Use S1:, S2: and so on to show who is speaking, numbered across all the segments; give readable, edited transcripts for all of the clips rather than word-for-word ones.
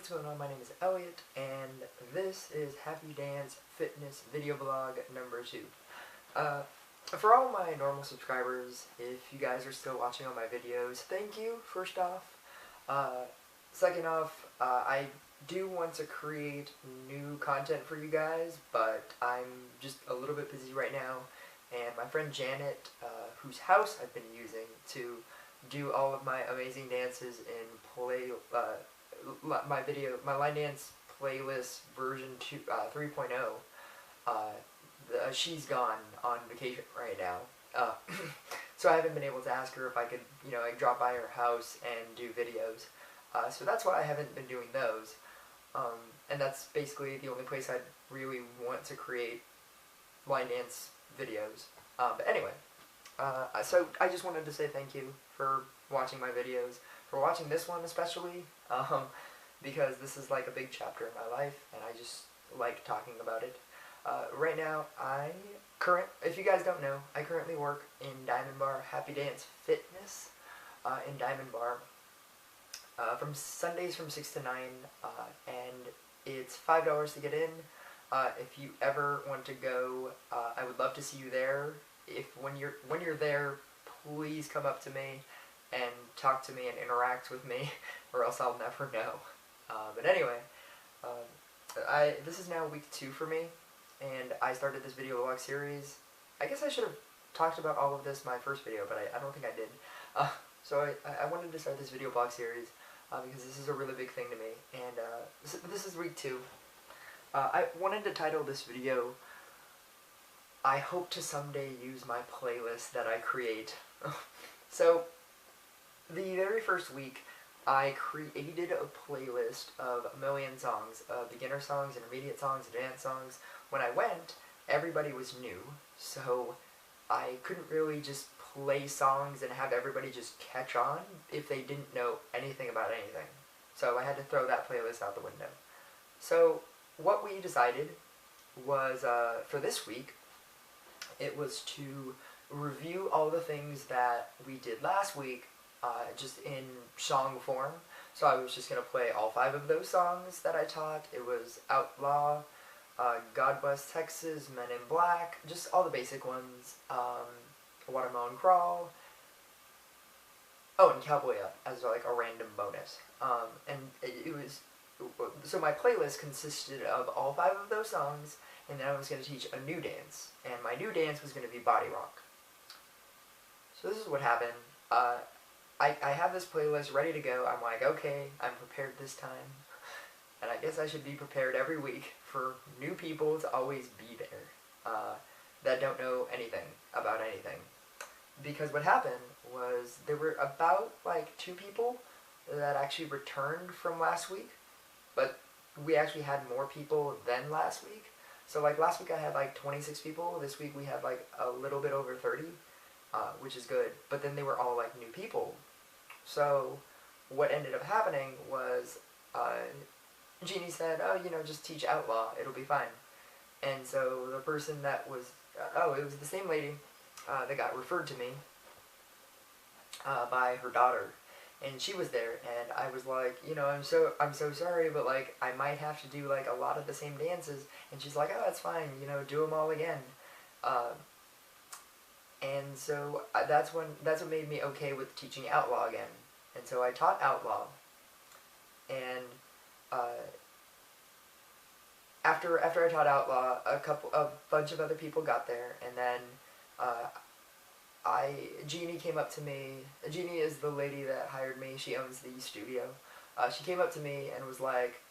S1: what's going on? My name is Elliot, and this is Happy Dance Fitness video vlog number 2. For all my normal subscribers, if you guys are still watching all my videos, thank you, first off. Second off, I do want to create new content for you guys, but I'm just a little bit busy right now, and my friend Janet, whose house I've been using to do all of my amazing dances in my line dance playlist version 3.0. She's gone on vacation right now, so I haven't been able to ask her if I could, like drop by her house and do videos. So that's why I haven't been doing those, and that's basically the only place I'd really want to create line dance videos. But anyway, so I just wanted to say thank you for watching my videos, for watching this one especially, because this is like a big chapter in my life, and I just like talking about it. Right now, if you guys don't know, I currently work in Diamond Bar Happy Dance Fitness in Diamond Bar from Sundays from 6 to 9, and it's $5 to get in. If you ever want to go, I would love to see you there. When you're there, please come up to me and talk to me and interact with me, or else I'll never know. But anyway, this is now week 2 for me, and I started this video vlog series. I guess I should have talked about all of this in my first video, but I don't think I did. So I wanted to start this video vlog series because this is a really big thing to me, and this is week 2. I wanted to title this video, I hope to someday use my playlist that I create. So, the very first week, I created a playlist of a million songs, beginner songs, intermediate songs, advanced songs. When I went, everybody was new, so I couldn't really just play songs and have everybody just catch on if they didn't know anything about anything. So I had to throw that playlist out the window. So what we decided was, for this week, it was to review all the things that we did last week, just in song form. So I was just going to play all 5 of those songs that I taught. It was Outlaw, God Bless Texas, Men in Black, just all the basic ones, Watermelon Crawl, oh, and Cowboy Up as like a random bonus. And it was, so my playlist consisted of all 5 of those songs, and then I was going to teach a new dance, and my new dance was going to be Body Rock. So this is what happened. I have this playlist ready to go. I'm like, okay, I'm prepared this time, and I guess I should be prepared every week for new people to always be there, that don't know anything about anything. Because what happened was there were about like 2 people that actually returned from last week, but we actually had more people than last week. So like last week I had like 26 people, this week we had like a little bit over 30, which is good, but then they were all like new people. So what ended up happening was, Jeannie said, oh, just teach Outlaw, it'll be fine. And so the person that was, it was the same lady that got referred to me by her daughter. And she was there, and I was like, I'm so sorry, but like, I might have to do like a lot of the same dances. And she's like, oh, that's fine, do them all again. And so that's what made me okay with teaching Outlaw again. And so I taught Outlaw, and after I taught Outlaw, a bunch of other people got there, and then Jeannie came up to me. Jeannie is the lady that hired me. She owns the studio. She came up to me and was like,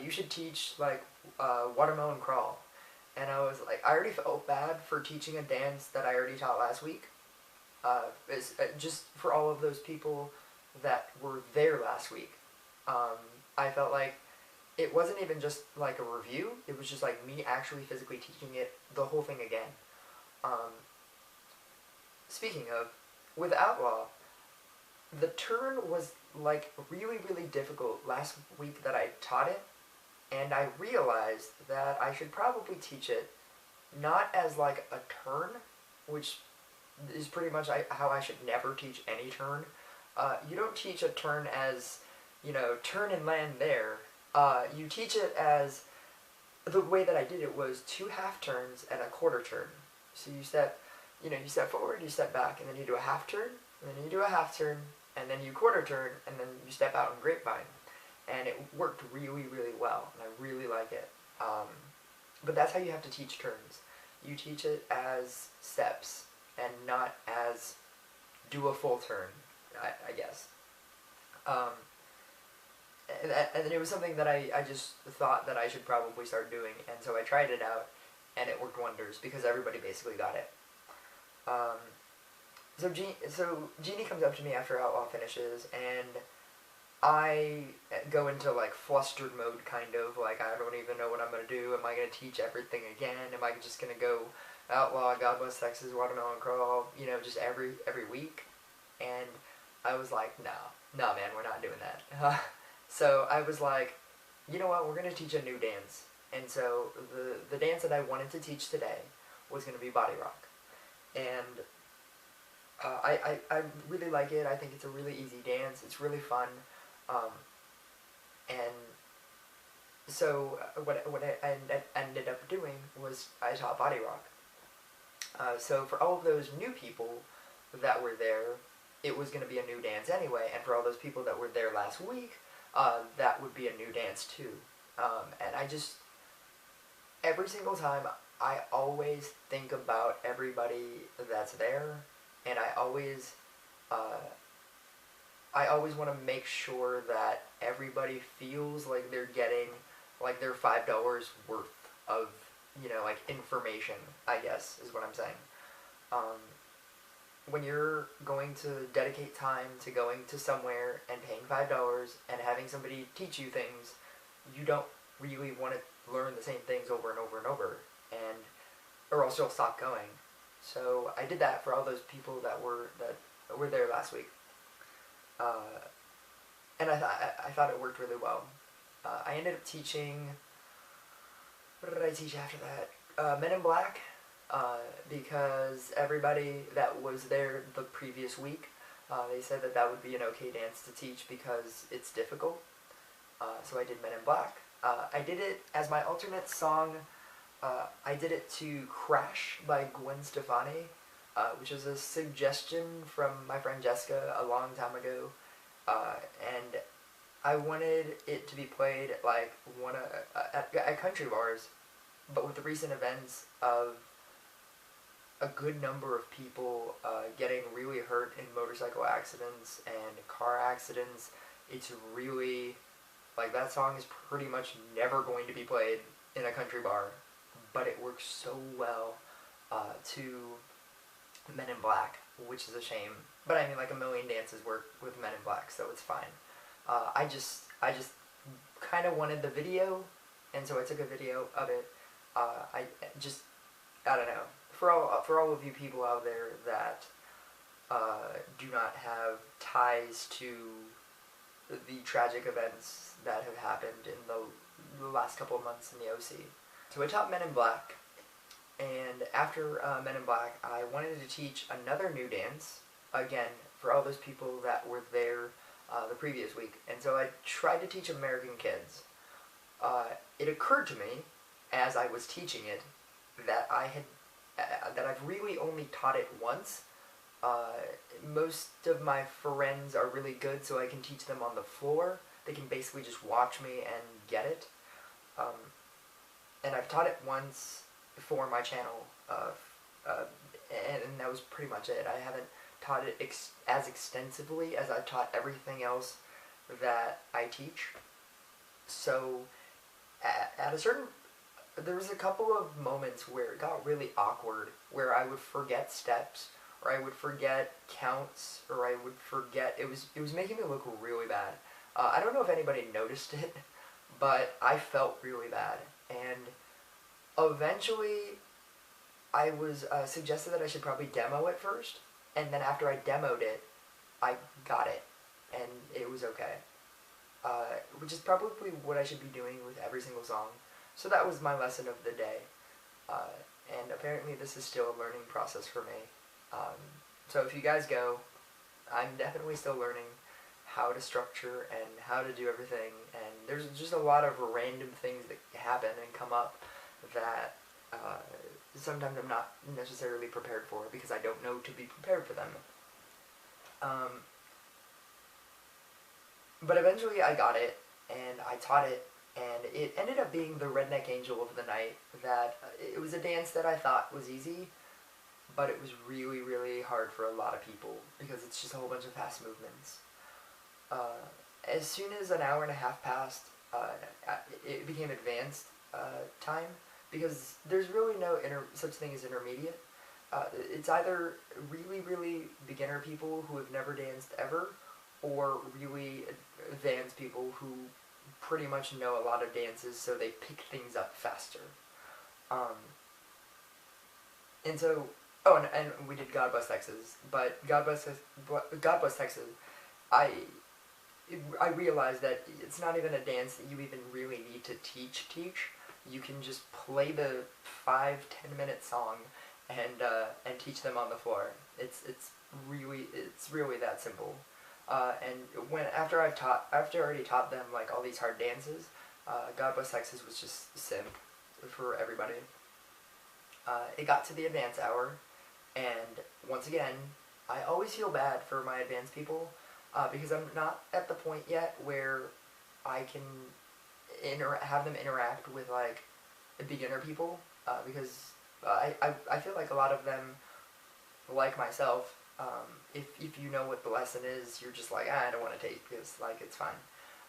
S1: you should teach like Watermelon Crawl. And I was like, I already felt bad for teaching a dance that I already taught last week. Just for all of those people that were there last week. I felt like it wasn't even just like a review, it was just like me actually physically teaching it, the whole thing again. Speaking of, with Outlaw, the turn was like really, really difficult last week that I taught it, and I realized that I should probably teach it not as like a turn, which is pretty much how I should never teach any turn. You don't teach a turn as you know, turn and land there. You teach it as, the way that I did it was 2 half turns and a quarter turn. So you step, you know, you step forward, you step back, and then you do a half turn, and then you do a half turn, and then you quarter turn, and then you step out in grapevine. And it worked really, really well, and I really like it. But that's how you have to teach turns. You teach it as steps, and not as do a full turn, I guess. And it was something that I just thought that I should probably start doing, and so I tried it out, and it worked wonders, because everybody basically got it. So Jeannie comes up to me after Outlaw finishes, and I go into like flustered mode, kind of, like I don't even know what I'm going to do. Am I going to teach everything again? Am I just going to go Outlaw, God Bless Texas, Watermelon Crawl, you know, just every week? And I was like, no man, we're not doing that. So I was like, you know what, we're going to teach a new dance. And so the dance that I wanted to teach today was going to be Body Rock. And I really like it. I think it's a really easy dance. It's really fun. And so what I ended up doing was I taught Body Rock. So for all of those new people that were there, it was going to be a new dance anyway. And for all those people that were there last week, that would be a new dance too. And I just, every single time, I always think about everybody that's there, and I always want to make sure that everybody feels like they're getting like their $5 worth of, you know, like information, I guess is what I'm saying. When you're going to dedicate time to going to somewhere and paying $5 and having somebody teach you things, you don't really want to learn the same things over and over and over, or else you'll stop going. So I did that for all those people that were there last week, and I thought it worked really well. I ended up teaching. What did I teach after that? Men in Black. Because everybody that was there the previous week, they said that would be an okay dance to teach because it's difficult. So I did Men in Black. I did it as my alternate song. I did it to Crash by Gwen Stefani, which was a suggestion from my friend Jessica a long time ago. And I wanted it to be played like at country bars, but with the recent events of a good number of people getting really hurt in motorcycle accidents and car accidents, it's really, like, that song is pretty much never going to be played in a country bar, but it works so well to Men in Black, which is a shame. But I mean, like, a million dances work with Men in Black, so it's fine. I just kind of wanted the video, and so I took a video of it. I don't know. For all of you people out there that do not have ties to the tragic events that have happened in the last couple of months in the OC. So I taught Men in Black, and after Men in Black, I wanted to teach another new dance, again, for all those people that were there the previous week. And so I tried to teach American Kids. It occurred to me, as I was teaching it, that I've really only taught it once. Most of my friends are really good, so I can teach them on the floor. They can basically just watch me and get it. And I've taught it once for my channel, and that was pretty much it. I haven't taught it as extensively as I've taught everything else that I teach. So at a certain, there was a couple of moments where it got really awkward, where I would forget steps, or I would forget counts, or I would forget, it was making me look really bad. I don't know if anybody noticed it, but I felt really bad, and eventually I was suggested that I should probably demo it first, and then after I demoed it, I got it, and it was okay. Which is probably what I should be doing with every single song. So that was my lesson of the day, and apparently this is still a learning process for me. So if you guys go, I'm definitely still learning how to structure and how to do everything, and there's just a lot of random things that happen and come up that sometimes I'm not necessarily prepared for because I don't know to be prepared for them. But eventually I got it, and I taught it, and it ended up being the Redneck Angel of the Night. That it was a dance that I thought was easy, but it was really, really hard for a lot of people because it's just a whole bunch of fast movements. As soon as an hour and a half passed, it became advanced time because there's really no such thing as intermediate. It's either really, really beginner people who have never danced ever, or really advanced people who pretty much know a lot of dances, so they pick things up faster. And so, and we did God Bless Texas, but God Bless Texas, I realized that it's not even a dance that you even really need to teach. You can just play the 5-10 minute song and teach them on the floor. It's really that simple. And after I already taught them like all these hard dances, God Bless Texas was just simp for everybody. It got to the advance hour, and once again, I always feel bad for my advanced people because I'm not at the point yet where I can have them interact with like beginner people because I feel like a lot of them, like myself, if you know what the lesson is, you're just like, I don't want to take because like it's fine.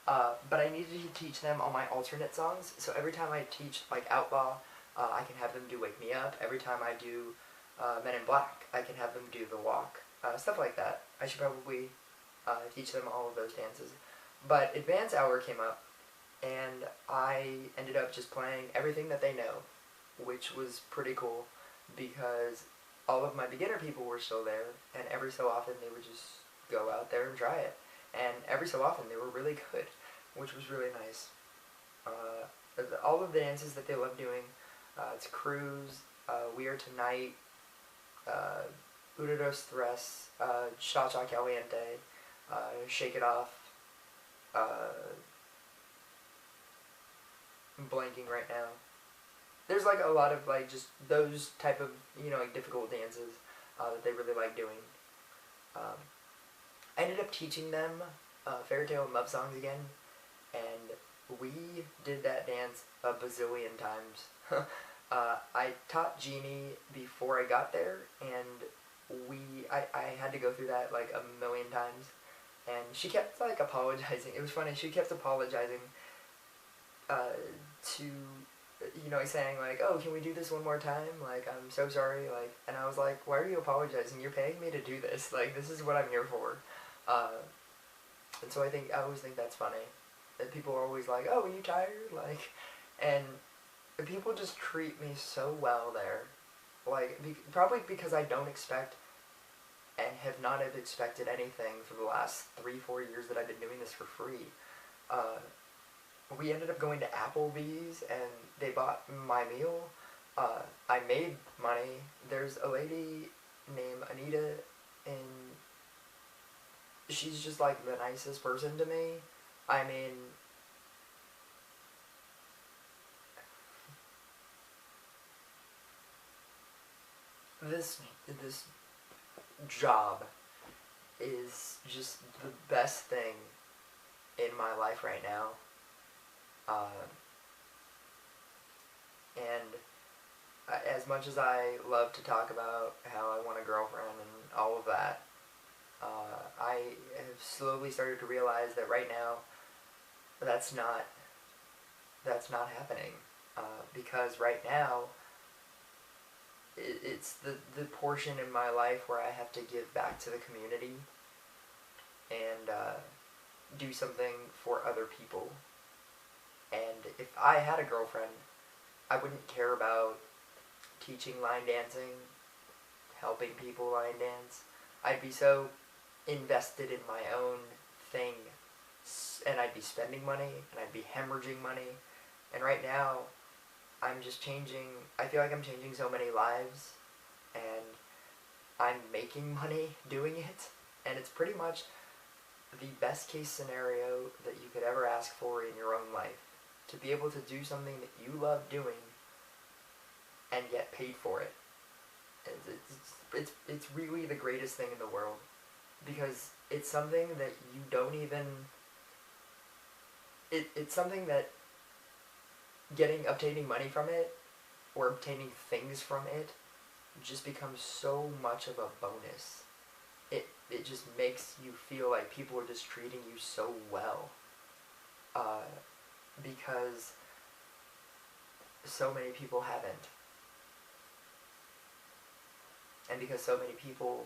S1: But I needed to teach them all my alternate songs, so every time I teach like Outlaw, I can have them do Wake Me Up. Every time I do Men in Black, I can have them do The Walk. Stuff like that. I should probably teach them all of those dances. But Advance Hour came up, and I ended up just playing everything that they know, which was pretty cool because all of my beginner people were still there, and every so often they would just go out there and try it. And every so often they were really good, which was really nice. All of the dances that they love doing, it's Cruise, We Are Tonight, Una Dos Tres, Cha Cha Caliente, Shake It Off. I'm blanking right now. There's like a lot of like just those type of like difficult dances that they really like doing. I ended up teaching them Fairy Tale and Love Songs again, and we did that dance a bazillion times. I taught Jeannie before I got there, and I had to go through that like a million times, and she kept like apologizing. It was funny, she kept apologizing to, saying like, oh, can we do this one more time? Like, I'm so sorry, like, and I was like, why are you apologizing? You're paying me to do this, like, this is what I'm here for. And so I always think that's funny, that people are always like, oh, are you tired? Like, and people just treat me so well there, like, probably because I don't expect and have not expected anything for the last 3-4 years that I've been doing this for free. We ended up going to Applebee's, and they bought my meal. I made money. There's a lady named Anita, and she's just like the nicest person to me. I mean, this job is just the best thing in my life right now. And as much as I love to talk about how I want a girlfriend and all of that, I have slowly started to realize that right now that's not happening, because right now it's the portion in my life where I have to give back to the community and do something for other people. And if I had a girlfriend, I wouldn't care about teaching line dancing, helping people line dance. I'd be so invested in my own thing, and I'd be spending money, and I'd be hemorrhaging money. And right now, I'm just I feel like I'm changing so many lives, and I'm making money doing it, and it's pretty much the best case scenario that you could ever ask for in your own life. To be able to do something that you love doing and get paid for it. It's really the greatest thing in the world, because it's something that you don't even, it's something that obtaining money from it, or obtaining things from it, just becomes so much of a bonus. It just makes you feel like people are just treating you so well, because so many people haven't. And because so many people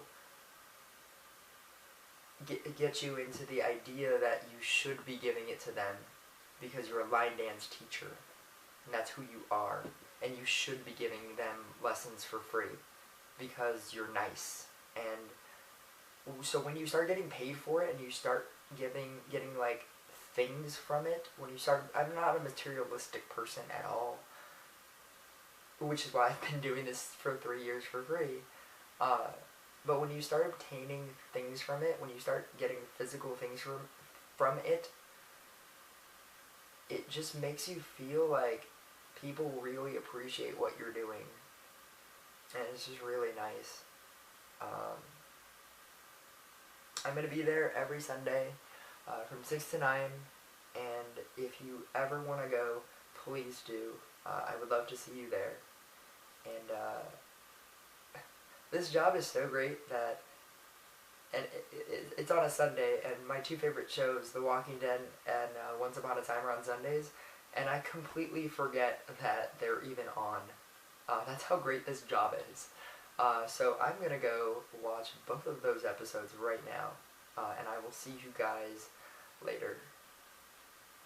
S1: get you into the idea that you should be giving it to them because you're a line dance teacher, and that's who you are, and you should be giving them lessons for free because you're nice. And so when you start getting paid for it, and you start getting like things from it, when you start, I'm not a materialistic person at all, which is why I've been doing this for 3 years for free. But when you start obtaining things from it, when you start getting physical things from it, it just makes you feel like people really appreciate what you're doing. And it's just really nice. I'm going to be there every Sunday from 6 to 9. And if you ever want to go, please do. I would love to see you there. And this job is so great that, and it's on a Sunday, and my two favorite shows, The Walking Dead and Once Upon a Time, are on Sundays, and I completely forget that they're even on. That's how great this job is. So I'm going to go watch both of those episodes right now, and I will see you guys later.